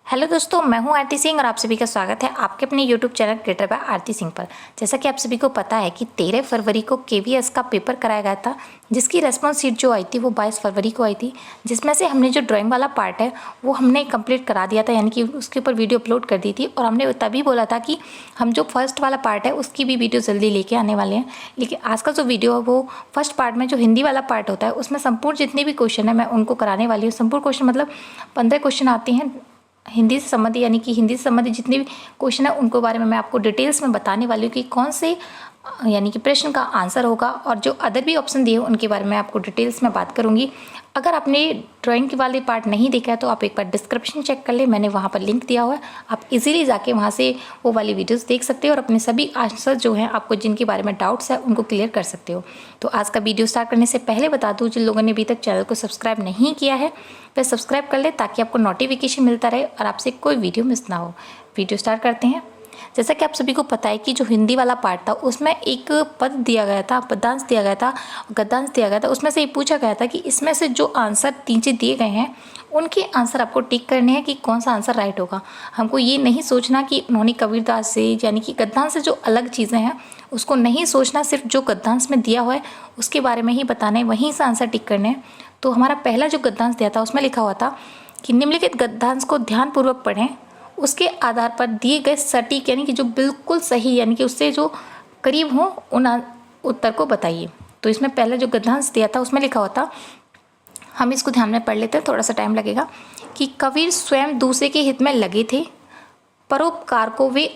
Hello दोस्तों, मैं हूं आरती सिंह और आप सभी का स्वागत है आपके अपने यूट्यूब चैनल क्रिएटर बाय आरती सिंह पर। जैसा कि आप सभी को पता है कि 13 फरवरी को केवीएस का पेपर कराया गया था, जिसकी रेस्पॉन्स शीट जो आई थी वो 22 फरवरी को आई थी, जिसमें से हमने जो ड्राइंग वाला पार्ट है वो हमने कंप्लीट करा दिया था, यानी कि उसके ऊपर वीडियो अपलोड कर दी थी। और हमने तभी बोला था कि हम जो फर्स्ट वाला पार्ट है उसकी भी वीडियो जल्दी लेके आने वाले हैं। लेकिन आज का जो वीडियो है वो फर्स्ट पार्ट में जो हिंदी वाला पार्ट होता है उसमें संपूर्ण जितने भी क्वेश्चन है मैं उनको कराने वाली हूँ। संपूर्ण क्वेश्चन मतलब 15 क्वेश्चन आते हैं हिंदी से संबंधित, यानी कि हिंदी से संबंधित जितने भी क्वेश्चन है उनको बारे में मैं आपको डिटेल्स में बताने वाली हूँ कि कौन से यानी कि प्रश्न का आंसर होगा, और जो अदर भी ऑप्शन दिए उनके बारे में आपको डिटेल्स में बात करूँगी। अगर आपने ड्राइंग के वाले पार्ट नहीं देखा है तो आप एक बार डिस्क्रिप्शन चेक कर ले, मैंने वहाँ पर लिंक दिया हुआ है, आप इजीली जाके वहाँ से वो वाली वीडियोस देख सकते हो और अपने सभी आंसर जो हैं आपको जिनके बारे में डाउट्स है उनको क्लियर कर सकते हो। तो आज का वीडियो स्टार्ट करने से पहले बता दूँ, जिन लोगों ने अभी तक चैनल को सब्सक्राइब नहीं किया है वह सब्सक्राइब कर ले ताकि आपको नोटिफिकेशन मिलता रहे और आपसे कोई वीडियो मिस ना हो। वीडियो स्टार्ट करते हैं। जैसा कि आप सभी को पता है कि जो हिंदी वाला पार्ट था उसमें एक पद दिया गया था, पदांश दिया गया था, गद्यांश दिया गया था। उसमें से ये पूछा गया था कि इसमें से जो आंसर नीचे दिए गए हैं उनके आंसर आपको टिक करने हैं कि कौन सा आंसर राइट होगा। हमको ये नहीं सोचना कि उन्होंने कबीरदास से यानी कि गद्यांश से जो अलग चीज़ें हैं उसको नहीं सोचना, सिर्फ जो गद्यांश में दिया हुआ है उसके बारे में ही बताना है, वहीं से आंसर टिक करने हैं। तो हमारा पहला जो गद्यांश दिया था उसमें लिखा हुआ था कि निम्नलिखित गद्यांश को ध्यानपूर्वक पढ़ें, उसके आधार पर दिए गए सटीक यानी कि जो बिल्कुल सही यानी कि उससे जो करीब हो उन उत्तर को बताइए। तो इसमें पहला जो गद्यांश दिया था उसमें लिखा हुआ था, हम इसको ध्यान में पढ़ लेते हैं, थोड़ा सा टाइम लगेगा, कि कबीर स्वयं दूसरे के हित में लगे थे, परोपकार को वे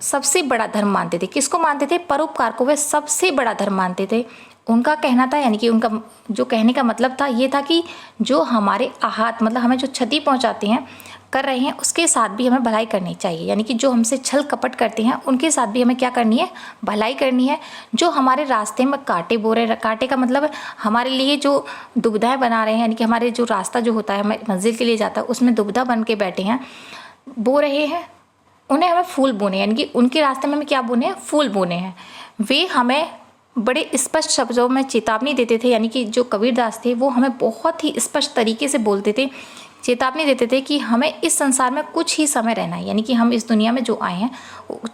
सबसे बड़ा धर्म मानते थे। किसको मानते थे? परोपकार को वे सबसे बड़ा धर्म मानते थे। उनका कहना था, यानी कि उनका जो कहने का मतलब था ये था कि जो हमारे आहत मतलब हमें जो क्षति पहुंचाते हैं कर रहे हैं उसके साथ भी हमें भलाई करनी चाहिए, यानी कि जो हमसे छल कपट करते हैं उनके साथ भी हमें क्या करनी है? भलाई करनी है। जो हमारे रास्ते में कांटे बो रहे, कांटे का मतलब हमारे लिए जो दुविधाएं बना रहे हैं, यानी कि हमारे जो रास्ता जो होता है हमें मंजिल के लिए जाता है उसमें दुविधा बन के बैठे हैं, बो रहे हैं, उन्हें हमें फूल बोने, यानी कि उनके रास्ते में हमें क्या बोने हैं? फूल बोने हैं। वे हमें बड़े स्पष्ट शब्दों में चेतावनी देते थे, यानी कि जो कबीरदास थे वो हमें बहुत ही स्पष्ट तरीके से बोलते थे, चेतावनी देते थे कि हमें इस संसार में कुछ ही समय रहना है, यानी कि हम इस दुनिया में जो आए हैं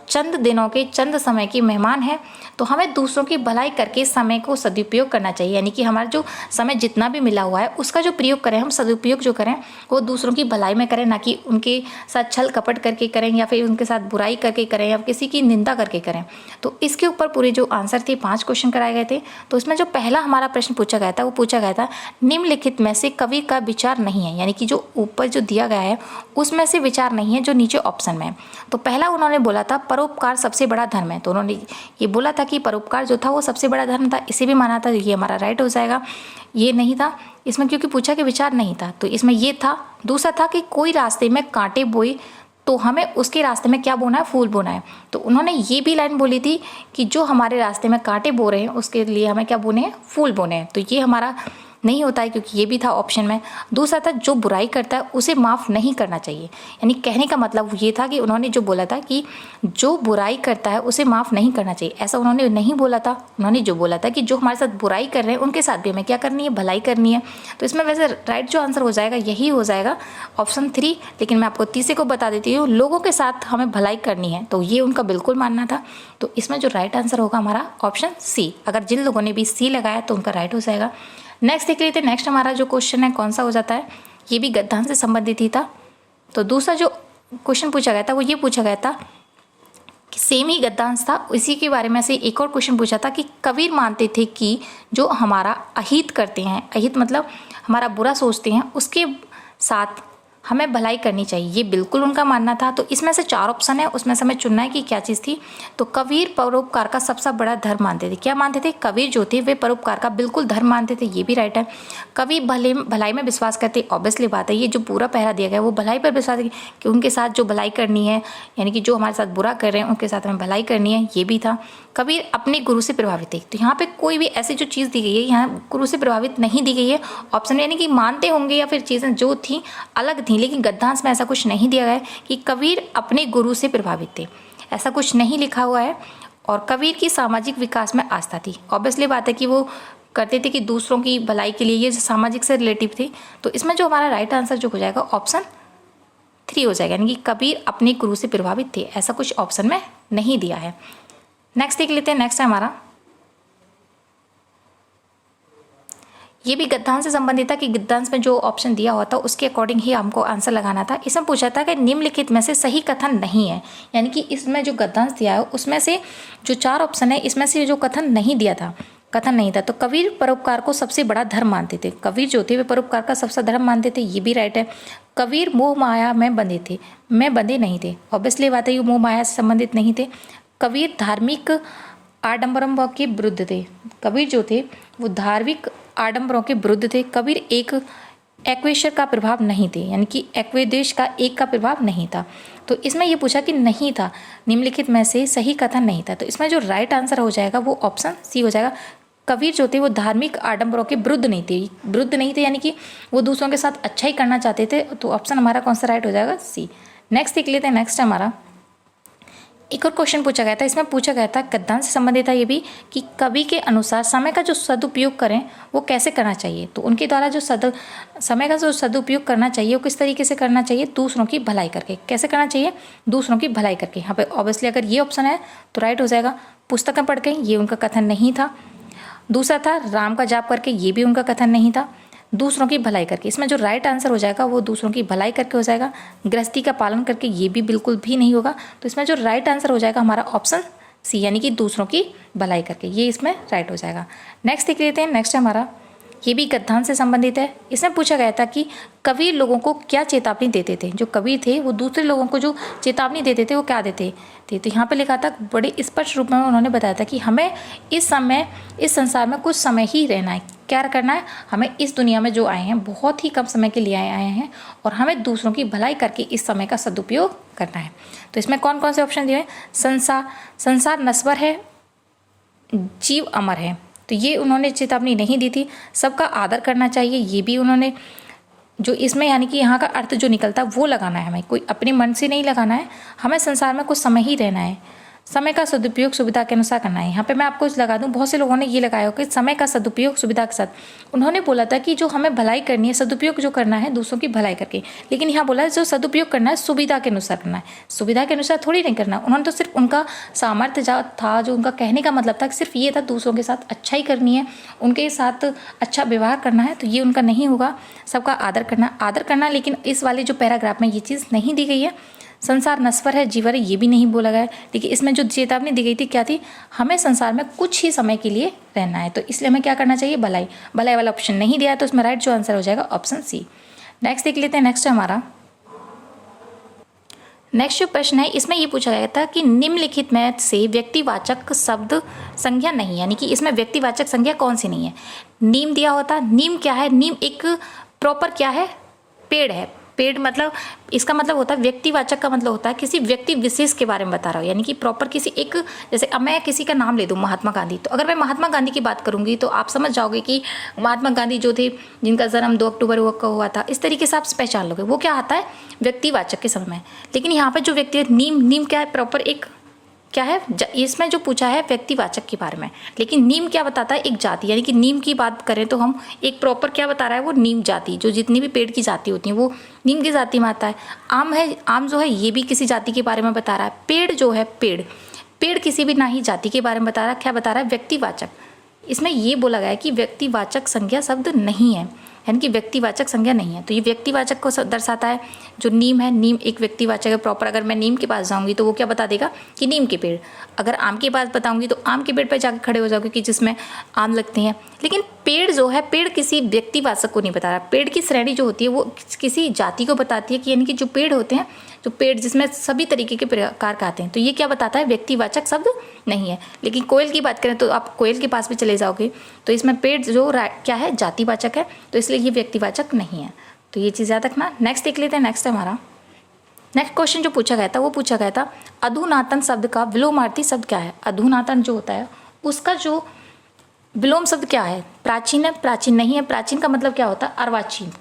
चंद दिनों के, चंद समय के मेहमान हैं, तो हमें दूसरों की भलाई करके समय को सदुपयोग करना चाहिए। यानी कि हमारा जो समय जितना भी मिला हुआ है उसका जो प्रयोग करें, हम सदुपयोग जो करें वो दूसरों की भलाई में करें, ना कि उनके साथ छल कपट करके करें या फिर उनके साथ बुराई करके करें या किसी की निंदा करके करें। तो इसके ऊपर पूरे जो आंसर थे 5 क्वेश्चन कराए गए थे। तो इसमें जो पहला हमारा प्रश्न पूछा गया था वो पूछा गया था, निम्नलिखित में से कवि का विचार नहीं है, यानी कि जो ऊपर जो दिया गया है उसमें से विचार नहीं है जो नीचे ऑप्शन में है। तो पहला उन्होंने बोला था परोपकार सबसे बड़ा धर्म है, तो उन्होंने ये बोला था कि परोपकार जो था वो सबसे बड़ा धर्म था, इसे भी माना था, ये हमारा राइट हो जाएगा। ये नहीं था इसमें क्योंकि पूछा कि विचार नहीं था, तो इसमें ये था। दूसरा था कि कोई रास्ते में कांटे बोए तो हमें उसके रास्ते में क्या बोना है? फूल बोना है। तो उन्होंने ये भी लाइन बोली थी कि जो हमारे रास्ते में कांटे बो रहे हैं उसके लिए हमें क्या बोने हैं? फूल बोने हैं। तो ये हमारा नहीं होता है क्योंकि ये भी था ऑप्शन में। दूसरा था जो बुराई करता है उसे माफ़ नहीं करना चाहिए, यानी कहने का मतलब ये था कि उन्होंने जो बोला था कि जो बुराई करता है उसे माफ़ नहीं करना चाहिए, ऐसा उन्होंने नहीं बोला था। उन्होंने जो बोला था कि जो हमारे साथ बुराई कर रहे हैं उनके साथ भी हमें क्या करनी है? भलाई करनी है। तो इसमें वैसे राइट जो आंसर हो जाएगा यही हो जाएगा ऑप्शन 3, लेकिन मैं आपको तीसरे को बता देती हूँ, लोगों के साथ हमें भलाई करनी है, तो ये उनका बिल्कुल मानना था। तो इसमें जो राइट आंसर होगा हमारा ऑप्शन सी। अगर जिन लोगों ने भी सी लगाया तो उनका राइट हो जाएगा। नेक्स्ट देख लेते हैं। नेक्स्ट हमारा जो क्वेश्चन है कौन सा हो जाता है? ये भी गद्यांश से संबंधित ही था। तो दूसरा जो क्वेश्चन पूछा गया था वो ये पूछा गया था कि सेम ही गद्यांश था, इसी के बारे में से एक और क्वेश्चन पूछा था कि कबीर मानते थे कि जो हमारा अहित करते हैं, अहित मतलब हमारा बुरा सोचते हैं, उसके साथ हमें भलाई करनी चाहिए, ये बिल्कुल उनका मानना था। तो इसमें से 4 ऑप्शन है, उसमें से हमें चुनना है कि क्या चीज़ थी। तो कबीर परोपकार का सबसे बड़ा धर्म मानते थे। क्या मानते थे? कबीर जो थे वे परोपकार का बिल्कुल धर्म मानते थे, ये भी राइट है। कबीर भलाई में विश्वास करते, ऑब्वियसली बात है, ये जो पूरा पहरा दिया गया है वो भलाई पर विश्वास है कि उनके साथ जो भलाई करनी है, यानी कि जो हमारे साथ बुरा कर रहे हैं उनके साथ हमें भलाई करनी है, ये भी था। कबीर अपने गुरु से प्रभावित थे, तो यहाँ पे कोई भी ऐसी जो चीज़ दी गई है यहाँ गुरु से प्रभावित नहीं दी गई है ऑप्शन में, यानी कि मानते होंगे या फिर चीज़ें जो थी अलग थी, लेकिन गद्यांश में ऐसा कुछ नहीं दिया गया है कि कबीर अपने गुरु से प्रभावित थे, ऐसा कुछ नहीं लिखा हुआ है। और कबीर की सामाजिक विकास में आस्था थी, ऑब्वियसली बात है कि वो करते थे कि दूसरों की भलाई के लिए, ये सामाजिक से रिलेटिव थे। तो इसमें जो हमारा राइट आंसर जो हो जाएगा ऑप्शन 3 हो जाएगा, यानी कि कबीर अपने गुरु से प्रभावित थे, ऐसा कुछ ऑप्शन में नहीं दिया है। नेक्स्ट देख लेते हैं। नेक्स्ट है हमारा, ये भी गद्यांश से संबंधित था कि गद्यांश में जो ऑप्शन दिया हुआ था उसके अकॉर्डिंग ही हमको आंसर लगाना था। इसमें पूछा था कि निम्नलिखित में से सही कथन नहीं है, यानी कि इसमें जो गद्यांश दिया है उसमें से जो 4 ऑप्शन है इसमें से जो कथन नहीं दिया था, कथन नहीं था। तो कबीर परोपकार को सबसे बड़ा धर्म मानते थे, कबीर जो थे वे परोपकार का सबसे धर्म मानते थे, ये भी राइट है। कबीर मोह माया में बंधे थे, में बंधे नहीं थे, ऑब्वियसली बात है ये मोह माया से संबंधित नहीं थे। कबीर धार्मिक आडंबरों के विरुद्ध थे, कबीर जो थे वो धार्मिक आडंबरों के विरुद्ध थे। कबीर एक एक्वेश्वर का प्रभाव नहीं थे, यानी कि एक्वेदेश का एक का प्रभाव नहीं था। तो इसमें ये पूछा कि नहीं था, निम्नलिखित में से सही कथन नहीं था। तो इसमें जो राइट आंसर हो जाएगा वो ऑप्शन सी हो जाएगा। कबीर जो थे वो धार्मिक आडंबरों के विरुद्ध नहीं थे, यानी कि वो दूसरों के साथ अच्छा ही करना चाहते थे। तो ऑप्शन हमारा कौन सा राइट हो जाएगा, सी। नेक्स्ट देख लेते हैं। नेक्स्ट हमारा एक और क्वेश्चन पूछा गया था, इसमें पूछा गया था गद्यांश से संबंधित था ये भी, कि कवि के अनुसार समय का जो सदुपयोग करें वो कैसे करना चाहिए। तो उनके द्वारा जो समय का जो सदुपयोग करना चाहिए वो किस तरीके से करना चाहिए, दूसरों की भलाई करके। कैसे करना चाहिए, दूसरों की भलाई करके। यहाँ पे ऑब्वियसली अगर ये ऑप्शन है तो राइट हो जाएगा। पुस्तकें पढ़ के, ये उनका कथन नहीं था। दूसरा था राम का जाप करके, ये भी उनका कथन नहीं था। दूसरों की भलाई करके, इसमें जो राइट आंसर हो जाएगा वो दूसरों की भलाई करके हो जाएगा। गृहस्थी का पालन करके, ये भी बिल्कुल भी नहीं होगा। तो इसमें जो राइट आंसर हो जाएगा हमारा ऑप्शन सी, यानी कि दूसरों की भलाई करके, ये इसमें राइट हो जाएगा। नेक्स्ट देख लेते हैं। नेक्स्ट हमारा ये भी गद्यांश से संबंधित है। इसमें पूछा गया था कि कबीर लोगों को क्या चेतावनी देते थे। जो कबीर थे वो दूसरे लोगों को जो चेतावनी देते थे वो क्या देते थे। तो यहाँ पे लिखा था, बड़े स्पष्ट रूप में उन्होंने बताया था कि हमें इस संसार में कुछ समय ही रहना है। क्या करना है, हमें इस दुनिया में जो आए हैं बहुत ही कम समय के लिए आए हैं और हमें दूसरों की भलाई करके इस समय का सदुपयोग करना है। तो इसमें कौन कौन से ऑप्शन दिए हैं, संसार नश्वर है, जीव अमर है, तो ये उन्होंने चेतावनी नहीं दी थी। सबका आदर करना चाहिए, ये भी उन्होंने, जो इसमें यानी कि यहाँ का अर्थ जो निकलता है वो लगाना है, हमें कोई अपने मन से नहीं लगाना है। हमें संसार में कुछ समय ही रहना है, समय का सदुपयोग सुविधा के अनुसार करना है। यहाँ पे मैं आपको लगा दूँ, बहुत से लोगों ने ये लगाया हो कि समय का सदुपयोग सुविधा के साथ। उन्होंने बोला था कि जो हमें भलाई करनी है, सदुपयोग जो करना है दूसरों की भलाई करके, लेकिन यहाँ बोला है जो सदुपयोग करना है सुविधा के अनुसार करना है। सुविधा के अनुसार थोड़ी नहीं करना। उन्होंने तो सिर्फ उनका सामर्थ्य था, जो उनका कहने का मतलब था कि सिर्फ ये था दूसरों के साथ अच्छाई करनी है, उनके साथ अच्छा व्यवहार करना है। तो ये उनका नहीं होगा। सबका आदर करना, लेकिन इस वाले जो पैराग्राफ में ये चीज़ नहीं दी गई है। संसार नश्वर है, जीवन है, ये भी नहीं बोला गया है। लेकिन इसमें जो चेतावनी दी गई थी क्या थी, हमें संसार में कुछ ही समय के लिए रहना है। तो इसलिए हमें क्या करना चाहिए, भलाई वाला ऑप्शन नहीं दिया। तो इसमें राइट जो आंसर हो जाएगा ऑप्शन सी। नेक्स्ट देख लेते हैं। नेक्स्ट हमारा नेक्स्ट जो प्रश्न है, इसमें ये पूछा गया था कि निम्नलिखित में से व्यक्तिवाचक शब्द संज्ञा नहीं, यानी कि इसमें व्यक्तिवाचक संज्ञा कौन सी नहीं है। नीम दिया होता, नीम क्या है, नीम एक प्रॉपर क्या है, पेड़ है। पेड़ मतलब इसका मतलब होता है, व्यक्तिवाचक का मतलब होता है किसी व्यक्ति विशेष के बारे में बता रहा हूँ, यानी कि प्रॉपर किसी एक, जैसे अब मैं किसी का नाम ले दूँ महात्मा गांधी, तो अगर मैं महात्मा गांधी की बात करूंगी तो आप समझ जाओगे कि महात्मा गांधी जो थे, जिनका जन्म 2 अक्टूबर को हुआ था, इस तरीके से आप पहचान लोगे। वो क्या आता है, व्यक्तिवाचक के समय में। लेकिन यहाँ पर जो व्यक्ति है, नीम क्या है, प्रॉपर एक क्या है, इसमें जो पूछा है व्यक्तिवाचक के बारे में। लेकिन नीम क्या बताता है, एक जाति, यानी कि नीम की बात करें तो हम एक प्रॉपर क्या बता रहा है, वो नीम जाति, जो जितनी भी पेड़ की जाति होती है वो नीम की जाति में आता है। आम जो है ये भी किसी जाति के बारे में बता रहा है। पेड़ जो है, पेड़ किसी भी ना ही जाति के बारे में बता रहा है, क्या बता रहा है, व्यक्तिवाचक। इसमें ये बोला गया है कि व्यक्तिवाचक संज्ञा शब्द नहीं है, यानी कि व्यक्तिवाचक संज्ञा नहीं है। तो ये व्यक्तिवाचक को दर्शाता है। जो नीम है, नीम एक व्यक्तिवाचक है प्रॉपर। अगर मैं नीम के पास जाऊंगी तो वो क्या बता देगा कि नीम के पेड़। अगर आम के पास बताऊंगी तो आम के पेड़ पर जाकर खड़े हो जाओगे कि जिसमें आम लगते हैं। लेकिन पेड़ जो है, पेड़ किसी व्यक्तिवाचक को नहीं बता रहा। पेड़ की श्रेणी जो होती है वो किसी जाति को बताती है, कि यानी कि जो पेड़ होते हैं, जो पेड़ जिसमें सभी तरीके के प्रकार का आते हैं। तो ये क्या बताता है, व्यक्तिवाचक शब्द नहीं है। लेकिन कोयल की बात करें तो आप कोयल के पास भी चले जाओगे तो इसमें पेड़ जो क्या है, जातिवाचक है, तो इसलिए ये व्यक्तिवाचक नहीं है। तो ये चीज़ याद रखना। नेक्स्ट देख लेते हैं। नेक्स्ट हमारा नेक्स्ट क्वेश्चन जो पूछा गया था वो पूछा गया था, अधुनातन शब्द का विलोमार्थी शब्द क्या है। अधुनातन जो होता है उसका जो विलोम शब्द क्या है, प्राचीन है, प्राचीन नहीं है। प्राचीन का मतलब क्या होता है, अर्वाचीन।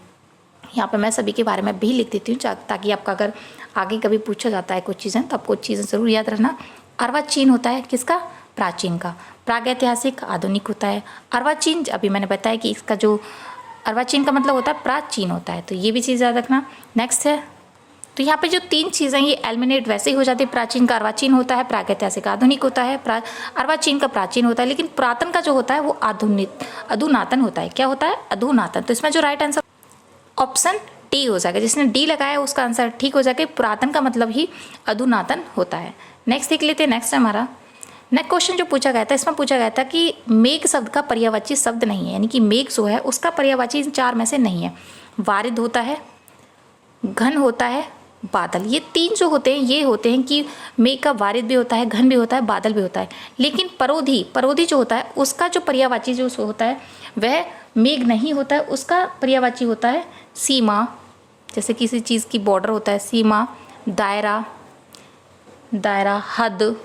यहाँ पर मैं सभी के बारे में भी लिख देती हूँ ताकि आपका अगर आगे कभी पूछा जाता है कुछ चीज़ें तो आपको चीज़ें ज़रूर याद रखना। अर्वाचीन होता है किसका, प्राचीन का। प्रागैतिहासिक आधुनिक होता है। अर्वाचीन अभी मैंने बताया कि इसका जो अर्वाचीन का मतलब होता है प्राचीन होता है। तो ये भी चीज़ याद रखना। नेक्स्ट है तो यहाँ पे जो तीन चीज़ें ये एलिमिनेट वैसे ही हो जाती है। प्राचीन का अर्वाचीन होता है, प्रागैतिहासिक आधुनिक होता है, अर्वाचीन का प्राचीन होता है, लेकिन पुरातन का जो होता है वो अधुनातन होता है। क्या होता है? अधुनातन। तो इसमें जो राइट आंसर ऑप्शन डी हो जाएगा। जिसने डी लगाया उसका आंसर ठीक हो जाएगा। पुरातन का मतलब ही अधुनातन होता है। नेक्स्ट देख लेते हैं। नेक्स्ट हमारा नेक्स्ट क्वेश्चन जो पूछा गया था, इसमें पूछा गया था कि मेघ शब्द का पर्यायवाची शब्द नहीं है, यानी कि मेघ जो है उसका पर्यायवाची इन चार में से नहीं है। वारिद होता है, घन होता है, बादल। ये तीन जो होते हैं ये होते हैं कि मेघ का वारिद भी होता है, घन भी होता है, बादल भी होता है। लेकिन परोधी जो होता है उसका जो पर्यायवाची जो होता है वह मेघ नहीं होता है, उसका पर्यायवाची होता है सीमा। जैसे किसी चीज़ की बॉर्डर होता है, सीमा, दायरा, हद,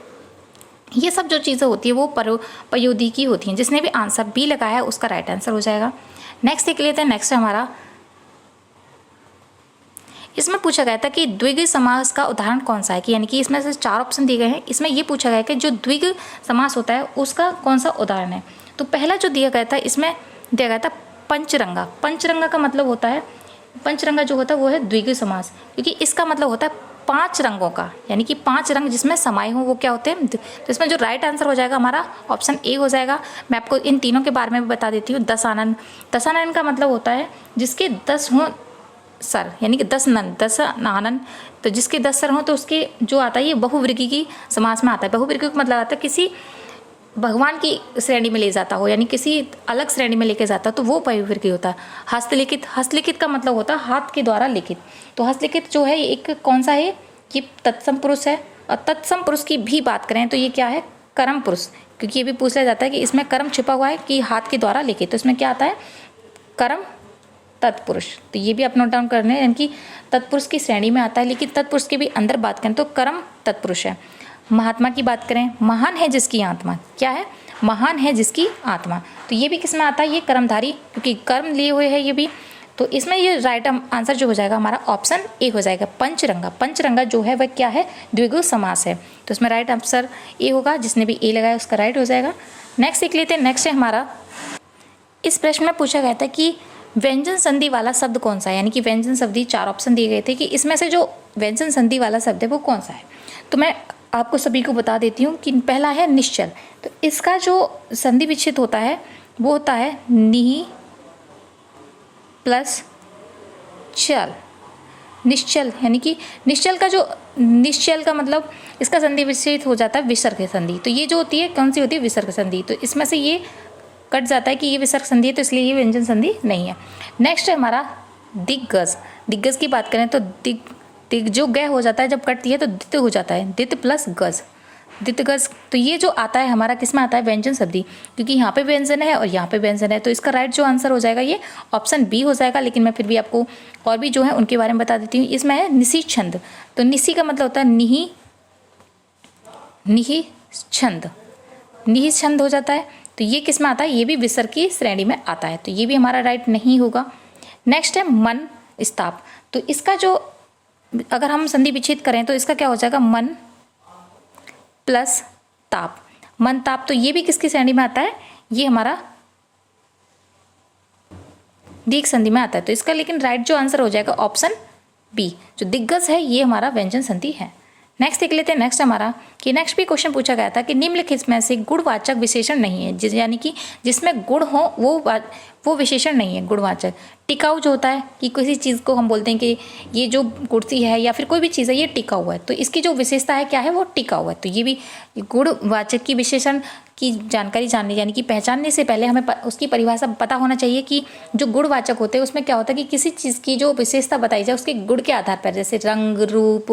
ये सब जो चीज़ें होती है वो परोधी की होती हैं। जिसने भी आंसर बी लगाया है उसका राइट आंसर हो जाएगा। नेक्स्ट देख लेते हैं। नेक्स्ट हमारा इसमें पूछा गया था कि द्विगु समास का उदाहरण कौन सा है, कि यानी कि इसमें से चार ऑप्शन दिए गए हैं। इसमें ये पूछा गया है कि जो द्विगु समास होता है उसका कौन सा उदाहरण है। तो पहला जो दिया गया था इसमें दिया गया था पंचरंगा। पंचरंगा का मतलब होता है, पंचरंगा जो होता है वो है द्विगु समास, क्योंकि इसका मतलब होता है पांच रंगों का, यानी कि पांच रंग जिसमें समाये हों वो क्या होते हैं। तो इसमें जो राइट आंसर हो जाएगा हमारा ऑप्शन ए हो जाएगा। मैं आपको इन तीनों के बारे में भी बता देती हूँ। दशानन, दशानन का मतलब होता है जिसके 10 हों सर, यानी कि 10 आनन, तो जिसके 10 सर हों तो उसके जो आता है ये बहुवर्गी की समास में आता है। बहुवर्गी का मतलब आता है किसी भगवान की श्रेणी में ले जाता हो, यानी किसी अलग श्रेणी में लेके जाता तो वो बहुवर्गी होता है। हस्तलिखित, हस्तलिखित का मतलब होता है हाथ के द्वारा लिखित। तो हस्तलिखित जो है एक कौन सा है, ये तत्सम पुरुष है। और तत्सम पुरुष की भी बात करें तो ये क्या है, कर्म पुरुष, क्योंकि ये भी पूछा जाता है कि इसमें कर्म छिपा हुआ है कि हाथ के द्वारा लिखित। तो इसमें क्या आता है, कर्म तत्पुरुष। तो ये भी आप नोट डाउन करने हैं, यानी कि तत्पुरुष की श्रेणी में आता है। लेकिन तत्पुरुष के भी अंदर बात करें तो कर्म तत्पुरुष है। महात्मा की बात करें, महान है जिसकी आत्मा, क्या है, महान है जिसकी आत्मा। तो ये भी किसमें आता है, ये कर्मधारी, क्योंकि कर्म लिए हुए है ये भी। तो इसमें ये राइट आंसर जो हो जाएगा हमारा ऑप्शन ए हो जाएगा, पंचरंगा। पंचरंगा जो है वह क्या है, द्विगु समास है। तो इसमें राइट आंसर ए होगा। जिसने भी ए लगाया उसका राइट हो जाएगा। नेक्स्ट देख लेते हैं। नेक्स्ट है हमारा, इस प्रश्न में पूछा गया था कि व्यंजन संधि वाला शब्द कौन सा है, यानी कि व्यंजन संधि, चार ऑप्शन दिए गए थे कि इसमें से जो व्यंजन संधि वाला शब्द है वो कौन सा है। तो मैं आपको सभी को बता देती हूँ कि पहला है निश्चल। तो इसका जो संधि विच्छेद होता है वो होता है निहि प्लस चल। निश्चल, यानी कि निश्चल का मतलब इसका संधि विच्छेद हो जाता है विसर्ग संधि। तो ये जो होती है कौन सी होती है, विसर्ग संधि। तो इसमें से ये कट जाता है कि ये विसर्ग संधि है, तो इसलिए ये व्यंजन संधि नहीं है। नेक्स्ट है हमारा दिग्गज। दिग्गज की बात करें तो दिग जो ग हो जाता है जब कटती है तो दित हो जाता है, दित प्लस गज, दितगज। तो ये जो आता है हमारा किसमें आता है, व्यंजन संधि, क्योंकि यहाँ पे व्यंजन है और यहाँ पे व्यंजन है। तो इसका राइट जो आंसर हो जाएगा ये ऑप्शन बी हो जाएगा। लेकिन मैं फिर भी आपको और भी जो है उनके बारे में बता देती हूँ। इसमें है निशी छंद। तो निशी का मतलब होता है निही छंद, निही छंद हो जाता है। तो ये किस में आता है, ये भी विसर्ग की श्रेणी में आता है। तो ये भी हमारा राइट नहीं होगा। नेक्स्ट है मन स्थाप। तो इसका जो अगर हम संधि विच्छेद करें तो इसका क्या हो जाएगा, मन प्लस ताप, मन ताप। तो ये भी किसकी श्रेणी में आता है, ये हमारा दीर्घ संधि में आता है। तो इसका लेकिन राइट जो आंसर हो जाएगा ऑप्शन बी, जो दिग्गज है ये हमारा व्यंजन संधि है। नेक्स्ट देख लेते हैं। नेक्स्ट हमारा कि नेक्स्ट भी क्वेश्चन पूछा गया था कि निम्नलिखित में से गुणवाचक विशेषण नहीं है, यानी कि जिसमें गुण हो वो विशेषण नहीं है गुणवाचक। टिकाऊ जो होता है कि किसी चीज़ को हम बोलते हैं कि ये जो कुर्सी है या फिर कोई भी चीज़ है ये टिका हुआ है, तो इसकी जो विशेषता है क्या है, वो टिका हुआ है। तो ये भी गुणवाचक की विशेषण की जानकारी जाननी, यानी कि पहचानने से पहले हमें उसकी परिभाषा पता होना चाहिए कि जो गुणवाचक होते हैं उसमें क्या होता है कि किसी चीज़ की जो विशेषता बताई जाए उसके गुण के आधार पर, जैसे रंग, रूप,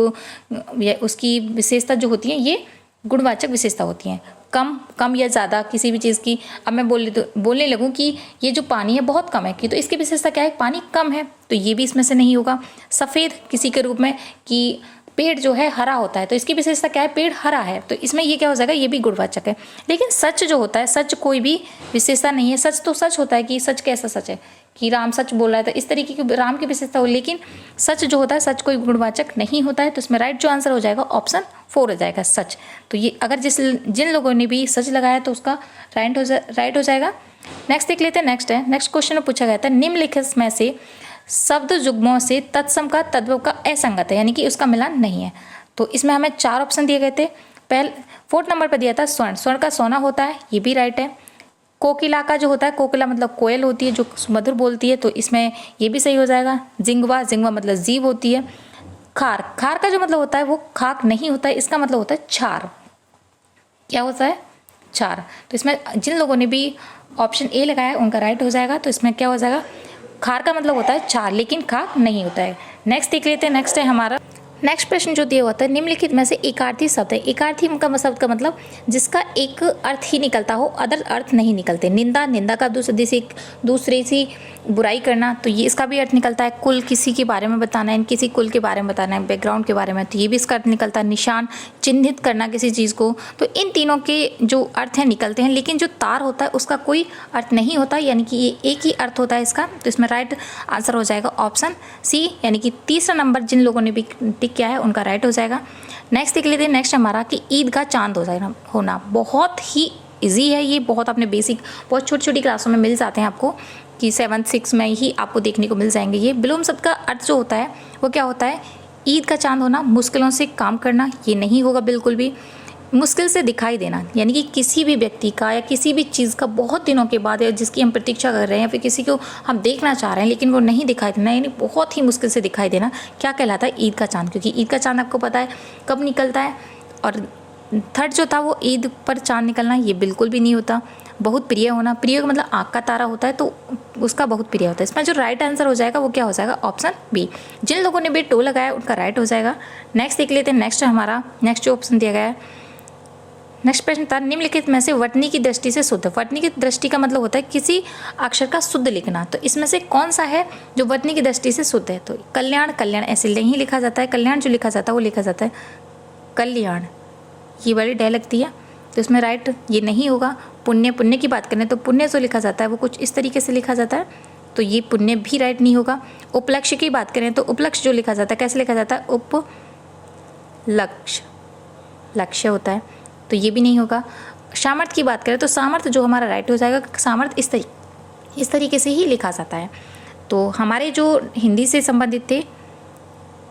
उसकी विशेषता जो होती है ये गुणवाचक विशेषता होती हैं। कम या ज़्यादा किसी भी चीज़ की, अब मैं बोलने लगूँ कि ये जो पानी है बहुत कम है, कि तो इसकी विशेषता क्या है, पानी कम है, तो ये भी इसमें से नहीं होगा। सफ़ेद किसी के रूप में कि पेड़ जो है हरा होता है, तो इसकी विशेषता क्या है, पेड़ हरा है, तो इसमें ये क्या हो जाएगा, ये भी गुणवाचक है। लेकिन सच जो होता है, सच कोई भी विशेषता नहीं है। सच तो सच होता है कि सच कैसा सच है कि राम सच बोल रहा है, तो इस तरीके की राम की विशेषता हो। लेकिन सच जो होता है, सच कोई गुणवाचक नहीं होता है। तो इसमें राइट जो आंसर हो जाएगा ऑप्शन 4 हो जाएगा, सच। तो ये अगर जिन लोगों ने भी सच लगाया तो उसका राइट हो जाएगा। नेक्स्ट देख लेते हैं। नेक्स्ट क्वेश्चन में पूछा गया था निम्नलिखित में से शब्द जुग्मों से तत्सम का तद्भव का असंगत है, यानी कि उसका मिलान नहीं है। तो इसमें हमें 4 ऑप्शन दिए गए थे। 4th नंबर पर दिया था स्वर्ण, स्वर्ण का सोना होता है, ये भी राइट है। कोकिला का जो होता है, कोकिला मतलब कोयल होती है जो मधुर बोलती है, तो इसमें ये भी सही हो जाएगा। जिंगवा, जिंगवा मतलब जीव होती है। खार, खार का जो मतलब होता है वो खाक नहीं होता है, इसका मतलब होता है छार। क्या होता है? छार। तो इसमें जिन लोगों ने भी ऑप्शन ए लगाया है उनका राइट हो जाएगा। तो इसमें क्या हो जाएगा? खार का मतलब होता है छार, लेकिन खाक नहीं होता है। नेक्स्ट देख लेते हैं। नेक्स्ट है हमारा नेक्स्ट प्रश्न जो दिया होता है, निम्नलिखित में से एकार्थी शब्द है। एकार्थी का शब्द का मतलब जिसका एक अर्थ ही निकलता हो, अदर अर्थ नहीं निकलते। निंदा, निंदा का दूसरे से बुराई करना, तो ये इसका भी अर्थ निकलता है। कुल, किसी के बारे में बताना है, किसी कुल के बारे में बताना है, बैकग्राउंड के बारे में, तो ये भी इसका अर्थ निकलता है। निशान, चिन्हित करना किसी चीज़ को, तो इन तीनों के जो अर्थ हैं निकलते हैं। लेकिन जो तार होता है उसका कोई अर्थ नहीं होता, यानी कि ये एक ही अर्थ होता है इसका। तो इसमें राइट आंसर हो जाएगा ऑप्शन सी, यानी कि तीसरा नंबर जिन लोगों ने भी टिक किया है उनका राइट हो जाएगा। नेक्स्ट देख लेते हैं। नेक्स्ट हमारा कि ईद का चांद हो जाएगा होना, बहुत ही इजी है ये, बहुत आपने बेसिक बहुत छोटी छोटी क्लासों में मिल जाते हैं आपको, कि 7th 6 में ही आपको देखने को मिल जाएंगे। ये विलोम शब्द का अर्थ जो होता है वो क्या होता है? ईद का चांद होना, मुश्किलों से काम करना, ये नहीं होगा बिल्कुल भी। मुश्किल से दिखाई देना, यानी कि किसी भी व्यक्ति का या किसी भी चीज़ का बहुत दिनों के बाद या जिसकी हम प्रतीक्षा कर रहे हैं, या फिर किसी को हम देखना चाह रहे हैं लेकिन वो नहीं दिखाई देना, यानी बहुत ही मुश्किल से दिखाई देना, क्या कहलाता है? ईद का चांद। क्योंकि ईद का चांद आपको पता है कब निकलता है। और थर्ड जो था वो ईद पर चांद निकलना, ये बिल्कुल भी नहीं होता। बहुत प्रिय होना, प्रिय का मतलब आँख का तारा होता है, तो उसका बहुत प्रिय होता है। इसमें जो राइट आंसर हो जाएगा वो क्या हो जाएगा? Option B. जिन लोगों ने भी टो लगाया उनका राइट हो जाएगा। नेक्स्ट देख लेते हैं। नेक्स्ट हमारा नेक्स्ट जो ऑप्शन दिया गया है, नेक्स्ट प्रश्न था निम्नलिखित में से वर्तनी की दृष्टि से शुद्ध। वर्तनी की दृष्टि का मतलब होता है किसी अक्षर का शुद्ध लिखना, तो इसमें से कौन सा है जो वर्तनी की दृष्टि से शुद्ध है? तो कल्याण, कल्याण ऐसे नहीं लिखा जाता है। कल्याण जो लिखा जाता है वो लिखा जाता है कल्याण, ये बड़ी डे लगती है, तो इसमें राइट ये नहीं होगा। पुण्य, पुण्य की बात करें तो पुण्य जो लिखा जाता है वो कुछ इस तरीके से लिखा जाता है, तो ये पुण्य भी राइट नहीं होगा। उपलक्ष्य की बात करें तो उपलक्ष्य जो लिखा जाता है कैसे लिखा जाता है? उपलक्ष्य, लक्ष्य होता है, तो ये भी नहीं होगा। सामर्थ्य की बात करें तो सामर्थ्य जो हमारा राइट हो जाएगा। सामर्थ्य इस तरीके से ही लिखा जाता है। तो हमारे जो हिंदी से संबंधित थे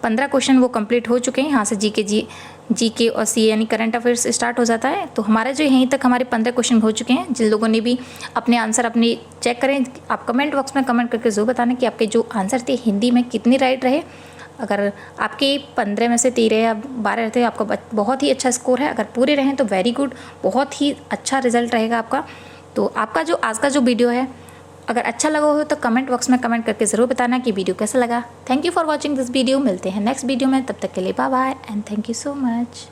15 क्वेश्चन वो कंप्लीट हो चुके हैं। यहाँ से जीके और सी यानी करंट अफेयर्स स्टार्ट हो जाता है। तो हमारे जो यहीं तक हमारे 15 क्वेश्चन हो चुके हैं। जिन लोगों ने भी अपने आंसर अपने चेक करें, आप कमेंट बॉक्स में कमेंट करके ज़रूर बताना कि आपके जो आंसर थे हिंदी में कितने राइट रहे। अगर आपके 15 में से 13 या 12 रहते हैं, आपका बहुत ही अच्छा स्कोर है। अगर पूरे रहें तो वेरी गुड, बहुत ही अच्छा रिजल्ट रहेगा आपका। तो आपका जो आज का जो वीडियो है अगर अच्छा लगा हो तो कमेंट बॉक्स में कमेंट करके ज़रूर बताना कि वीडियो कैसा लगा। Thank you for watching this video. मिलते हैं नेक्स्ट वीडियो में, तब तक के लिए bye bye and thank you so much.